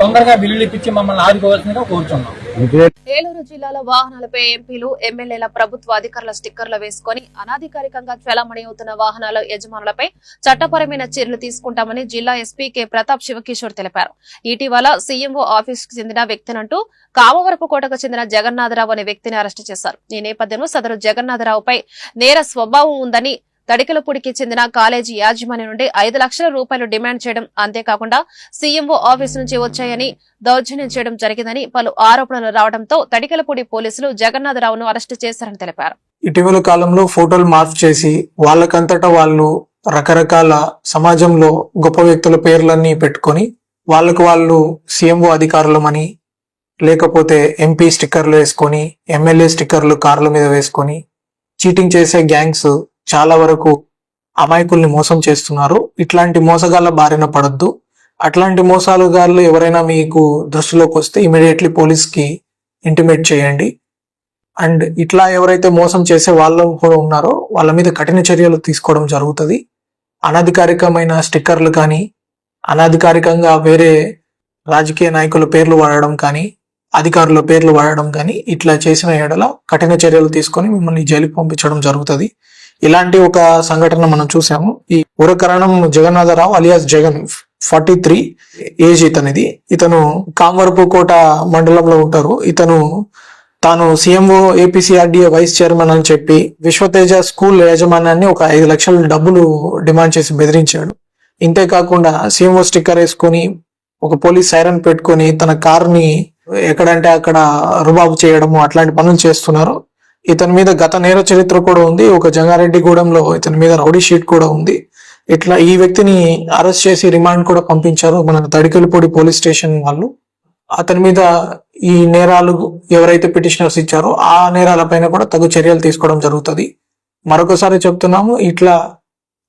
తొందరగా బిల్లులు ఇప్పించి మమ్మల్ని ఆదుకోవాల్సిందిగా కోరుచున్నాం. ఏలూరు జిల్లాలో వాహనాలపై ఎంపీలు ఎమ్మెల్యేల ప్రభుత్వ అధికారుల స్టిక్కర్లు వేసుకుని అనాధికారికంగా చలామణి అవుతున్న వాహనాల యజమానులపై చట్టపరమైన చర్యలు తీసుకుంటామని జిల్లా ఎస్పీ కె ప్రతాప్ శివకిషోర్ తెలిపారు. ఇటీవల సీఎంఓ ఆఫీసుకు చెందిన వ్యక్తినంటూ కామవరపుకోటకు చెందిన జగన్నాథరావు అనే వ్యక్తిని అరెస్టు చేశారు. ఈ నేపథ్యంలో సదరు జగన్నాథరావుపై నేర స్వభావం ఉందని తడికలపూడికి చెందిన కాలేజీ యాజమాన్యం నుండి 5 లక్షల రూపాయలు డిమాండ్ చేయడం, అంతేకాకుండా సీఎంఓ ఆఫీసు నుంచి వచ్చాయని దౌర్జన్యం చేయడం జరిగిందని పలు ఆరోపణలు రావడంతో తడికలపూడి పోలీసులు జగన్నాథరావును అరెస్టు చేశారని తెలిపారు. ఇటీవల కాలంలో ఫోటోలు మార్పు చేసి వాళ్ళకంతటా వాళ్ళు రకరకాల సమాజంలో గొప్ప వ్యక్తుల పేర్లన్నీ పెట్టుకొని వాళ్ళు సీఎంఓ అధికారులమని, లేకపోతే ఎంపీ స్టిక్కర్లు వేసుకొని, ఎమ్మెల్యే స్టిక్కర్లు కార్ల మీద వేసుకొని చీటింగ్ చేసే గ్యాంగ్స్ చాలా వరకు అమాయకుల్ని మోసం చేస్తున్నారు. ఇట్లాంటి మోసగాళ్ళ బారిన పడొద్దు. అట్లాంటి మోసాలుగాళ్ళు ఎవరైనా మీకు దృష్టిలోకి వస్తే ఇమీడియట్లీ పోలీస్కి ఇంటిమేట్ చేయండి. అండ్ ఇట్లా ఎవరైతే మోసం చేసే వాళ్ళు కూడా ఉన్నారో వాళ్ళ మీద కఠిన చర్యలు తీసుకోవడం జరుగుతుంది. అనధికారికమైన స్టిక్కర్లు కానీ, అనధికారికంగా వేరే రాజకీయ నాయకుల పేర్లు వాడడం కానీ, అధికారుల పేర్లు వాడడం కానీ ఇట్లా చేసిన ఎడల కఠిన చర్యలు తీసుకొని మిమ్మల్ని జైలుకి పంపించడం జరుగుతుంది. ఇలాంటి ఒక సంఘటన మనం చూసాము. ఈ ఉరకరణం జగన్నాథరావు అలియాస్ జగన్ 43 ఏజ్ ఇతనిది. ఇతను కామవరపుకోట మండలంలో ఉంటారు. తాను సీఎంఓ ఏపీసీఆర్డీఏ వైస్ చైర్మన్ అని చెప్పి విశ్వతేజ స్కూల్ యాజమాన్యాన్ని ఒక 5 లక్షల డబ్బులు డిమాండ్ చేసి బెదిరించాడు. ఇంతేకాకుండా సీఎంఓ స్టిక్కర్ వేసుకొని ఒక పోలీస్ సైరన్ పెట్టుకొని తన కారుని ఎక్కడంటే అక్కడ రుబాబు చేయడము అట్లాంటి పనులు చేస్తున్నారు. ఇతని మీద గత నేర చరిత్ర కూడా ఉంది. ఒక జంగారెడ్డిగూడెంలో ఇతని మీద రౌడీ షీట్ కూడా ఉంది. ఇట్లా ఈ వ్యక్తిని అరెస్ట్ చేసి రిమాండ్ కూడా పంపించారు మన తడికలపూడి పోలీస్ స్టేషన్ వాళ్ళు. అతని మీద ఈ నేరాలు ఎవరైతే పిటిషనర్స్ ఇచ్చారో ఆ నేరాలపైన కూడా తగు చర్యలు తీసుకోవడం జరుగుతుంది. మరొకసారి చెప్తున్నాము, ఇట్లా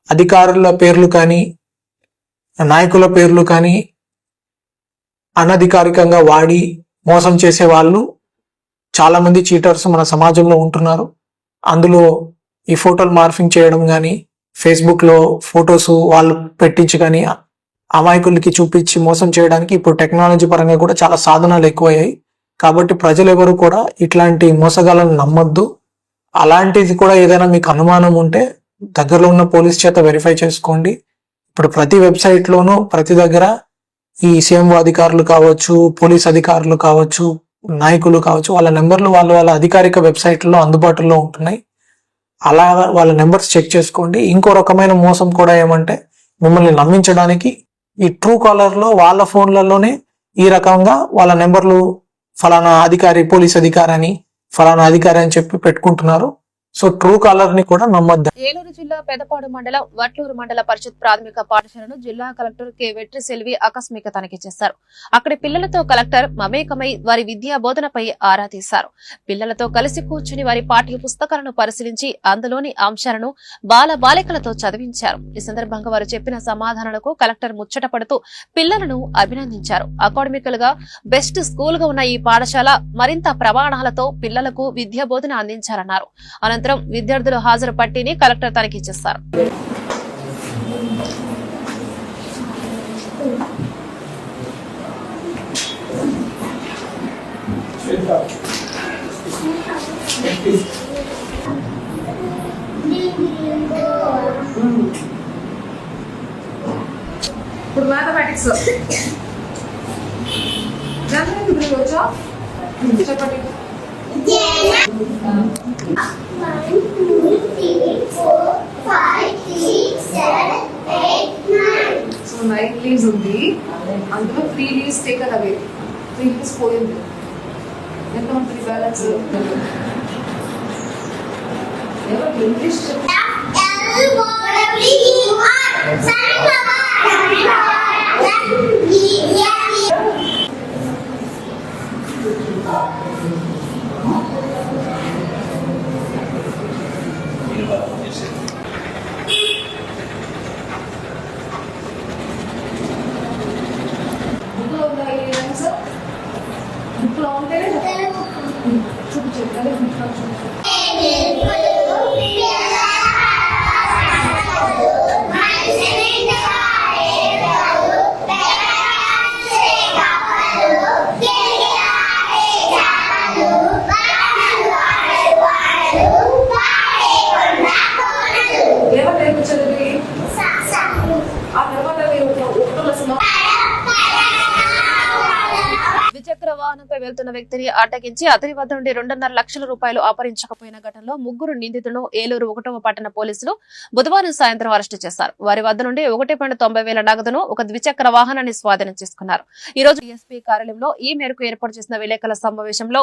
అధికారుల పేర్లు కానీ, నాయకుల పేర్లు కానీ అనధికారికంగా వాడి మోసం చేసే వాళ్ళు చాలా మంది చీటర్స్ మన సమాజంలో ఉంటున్నారు. అందులో ఈ ఫోటోలు మార్ఫింగ్ చేయడం కానీ, ఫేస్బుక్ లో ఫొటోస్ వాళ్ళు పెట్టించి కానీ అమాయకులకి చూపించి మోసం చేయడానికి ఇప్పుడు టెక్నాలజీ పరంగా కూడా చాలా సాధనాలు ఎక్కువయ్యాయి. కాబట్టి ప్రజలు ఎవరు కూడా ఇట్లాంటి మోసగాలను నమ్మొద్దు. అలాంటిది కూడా ఏదైనా మీకు అనుమానం ఉంటే దగ్గరలో ఉన్న పోలీస్ చేత వెరిఫై చేసుకోండి. ఇప్పుడు ప్రతి వెబ్సైట్ లోనూ ప్రతి దగ్గర ఈ సీఎంఓ అధికారులు కావచ్చు, పోలీస్ అధికారులు కావచ్చు, నాయకులు కావచ్చు, వాళ్ళ నెంబర్లు వాళ్ళ అధికారిక వెబ్సైట్లో అందుబాటులో ఉంటున్నాయి. అలా వాళ్ళ నెంబర్స్ చెక్ చేసుకోండి. ఇంకో రకమైన మోసం కూడా ఏమంటే మిమ్మల్ని నమ్మించడానికి ఈ ట్రూ కాలర్ లో వాళ్ళ ఫోన్లలోనే ఈ రకంగా వాళ్ళ నెంబర్లు ఫలానా అధికారి, పోలీస్ అధికారి అని, ఫలానా అధికారి అని చెప్పి పెట్టుకుంటున్నారు. సో ట్రూ కాలర్ ని కూడా నమ్మొద్దు. ఏలూరు జిల్లా పెదపాడు మండలం వట్లూరు మండల పరిషత్ ప్రాథమిక పాఠశాలను జిల్లా కలెక్టర్ కె వెట్రి సెల్వి ఆకస్మిక తనిఖీ చేశారు. అక్కడి పిల్లలతో కలెక్టర్ మమేకమై వారి విద్యా బోధనపై ఆరా తీశారు. పిల్లలతో కలిసి కూర్చుని వారి పాఠ్య పుస్తకాలను పరిశీలించి అందులోని అంశాలను బాలబాలికలతో చదివించారు. ఈ సందర్భంగా వారు చెప్పిన సమాధానాలకు కలెక్టర్ ముచ్చట పడుతూ పిల్లలను అభినందించారు. అకాడమికల్ గా బెస్ట్ స్కూల్ గా ఉన్న ఈ పాఠశాల మరింత ప్రమాణాలతో పిల్లలకు విద్యా బోధన అందించాలన్నారు. అనంతరం విద్యార్థుల హాజరు పట్టిని కలెక్టర్ తనిఖీ చేశారు. ఇప్పుడు మ్యాథమెటిక్స్ వచ్చా చెప్పండి. 1, 2, 3, 4, 5, 6, 7, 8, 9. So 9 leaves ఉంది. అందులో 3 leaves taken away. 3 leaves పోయింది. ఎంత ఉంటుంది బ్యాలెన్స్? ఎవరు ఇంగ్లీష్ బుక్లో ఉంటేనే చూపించారు. వాహనంపై వెళ్తున్న వ్యక్తిని అడ్డగించి అతని వద్ద నుండి 2.5 లక్షల రూపాయలు అపహరించకపోయిన ఘటనలో 3 నిందితులను ఏలూరు 1వ పట్టణ పోలీసులు బుధవారం సాయంత్రం అరెస్టు చేశారు. వారి వద్ద నుండి 1.90 నగదును, ఒక ద్విచక్ర వాహనాన్ని స్వాధీనం చేసుకున్నారు. ఈ రోజు డీఎస్పీ కార్యాలయంలో ఈ మేరకు ఏర్పాటు చేసిన విలేకరుల సమావేశంలో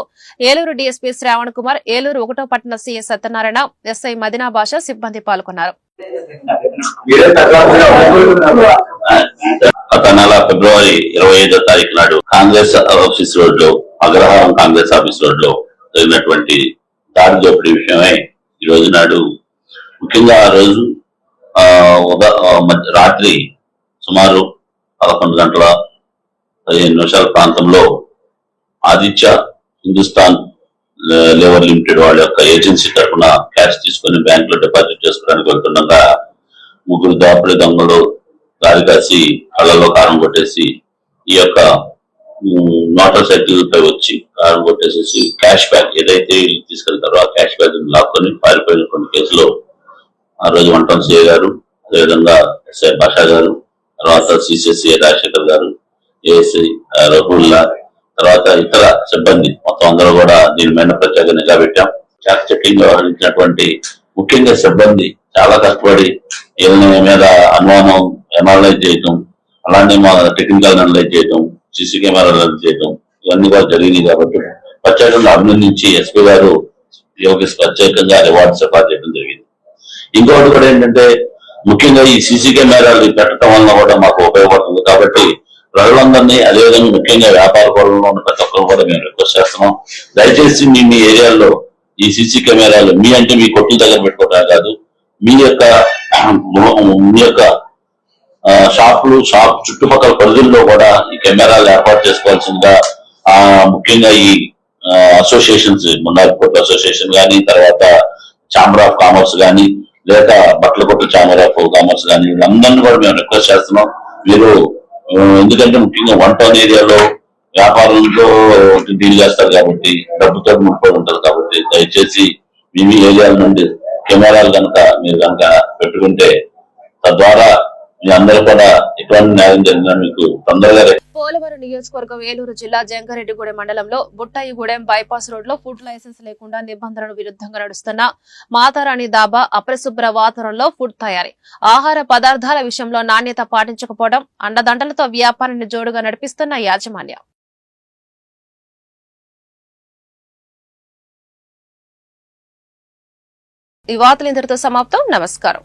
ఏలూరు డీఎస్పీ శ్రావణ్ కుమార్, ఏలూరు 1వ పట్టణ సీఐ సత్యనారాయణ, ఎస్ఐ మదినా భాష సిబ్బంది పాల్గొన్నారు. గత నెల ఫిబ్రవరి 25వ తారీఖు నాడు కాంగ్రెస్ ఆఫీస్ రోడ్ లో, అగ్రహారం కాంగ్రెస్ ఆఫీస్ రోడ్ లో జరిగినటువంటి దాడి దోపిడీ విషయమై ఈ రోజు నాడు, ముఖ్యంగా ఆ రోజు రాత్రి సుమారు 11 గంటల 15 నిమిషాల ప్రాంతంలో ఆదిత్య హిందుస్థాన్ లేబర్ లిమిటెడ్ వాళ్ళ యొక్క ఏజెన్సీ తరఫున క్యాష్ తీసుకుని బ్యాంక్ లో డిపాజిట్ చేసుకోవడానికి వెళ్తుండగా 3 దోపిడీ దొంగలు దారి కాసి కళ్ళలో కారం కొట్టేసి ఈ యొక్క మోటార్ సైకిల్ పై వచ్చి కారం కొట్టేసేసి క్యాష్ బ్యాగ్ ఏదైతే తీసుకెళ్తారో ఆ క్యాష్ బ్యాగ్ లాక్కొని పారిపోయిన కొన్ని కేసులో ఆ రోజు 1 టౌన్ సిఐ గారు, అదేవిధంగా ఎస్ఐ భాషా గారు, తర్వాత సిసిసి రాజశేఖర్ గారు, ఏఎస్ఐ రఘుల్లా, తర్వాత ఇతర సిబ్బంది మొత్తం అందరూ కూడా దీని మీద ప్రత్యేక నిఘా పెట్టాం. చాక్ చెక్కింగ్ వ్యవహరించినటువంటి ముఖ్యంగా సిబ్బంది చాలా కష్టపడి వీళ్ళ మీద అనుమానం ఎనాలైజ్ చేయటం, అలానే మా టెక్నికల్ అనలైజ్ చేయటం, సీసీ కెమెరాలు అనలైజ్ చేయటం, ఇవన్నీ కూడా జరిగింది. కాబట్టి ప్రత్యేకంగా అభినందించి ఎస్పీ గారు ప్రత్యేకంగా రివార్డ్స్ ఏర్పాటు చేయడం జరిగింది. ఇంకొకటి కూడా ఏంటంటే, ముఖ్యంగా ఈ సీసీ కెమెరాలు పెట్టడం వలన కూడా మాకు ఉపయోగపడుతుంది. కాబట్టి ప్రజలందరినీ, అదేవిధంగా ముఖ్యంగా వ్యాపార పనుల్లో ఉన్న ప్రతి ఒక్కరు కూడా మేము రిక్వెస్ట్ చేస్తున్నాం, దయచేసి మీ ఏరియాలో ఈ సీసీ కెమెరాలు మీ కొట్టు దగ్గర పెట్టుకోవడం కాదు, మీ యొక్క షాప్ చుట్టుపక్కల పరిధుల్లో కూడా ఈ కెమెరాలు ఏర్పాటు చేసుకోవాల్సిందిగా ముఖ్యంగా ఈ అసోసియేషన్స్, మున్నార్కోట్ అసోసియేషన్ కానీ, తర్వాత ఛాంబర్ ఆఫ్ కామర్స్ కానీ, లేక బట్టల కొట్టు ఛాంబర్ ఆఫ్ కామర్స్ కానీ, వీళ్ళందరినీ కూడా మేము రిక్వెస్ట్ చేస్తున్నాం. మీరు ఎందుకంటే ముఖ్యంగా 1 టౌన్ ఏరియాలో వ్యాపారంలో డీల్ చేస్తారు కాబట్టి, డబ్బుతో ముడిపడి ఉంటారు కాబట్టి, దయచేసి మీ ఏరియాల నుండి కెమెరాలు మీరు కనుక పెట్టుకుంటే తద్వారా మీ అందరూ కూడా ఎటువంటి న్యాయం జరిగినా మీకు తొందరగా. పోలవరం నియోజకవర్గం ఏలూరు జిల్లా జంగారెడ్డిగూడెం మండలంలో బుట్టాయిగూడెం బైపాస్ రోడ్ లో ఫుడ్ లైసెన్స్ లేకుండా నిబంధనలకు విరుద్ధంగా నడుస్తున్న మాతారాణి దాబా అపరిశుభ్ర వాతావరణంలో ఫుడ్ తయారీ, ఆహార పదార్థాల విషయంలో నాణ్యత పాటించకపోవడం, అండదండలతో వ్యాపారాన్ని జోడుగా నడిపిస్తున్న యాజమాన్యం. ఈ వార్తలు ఇంతటితో సమాప్తం. నమస్కారం.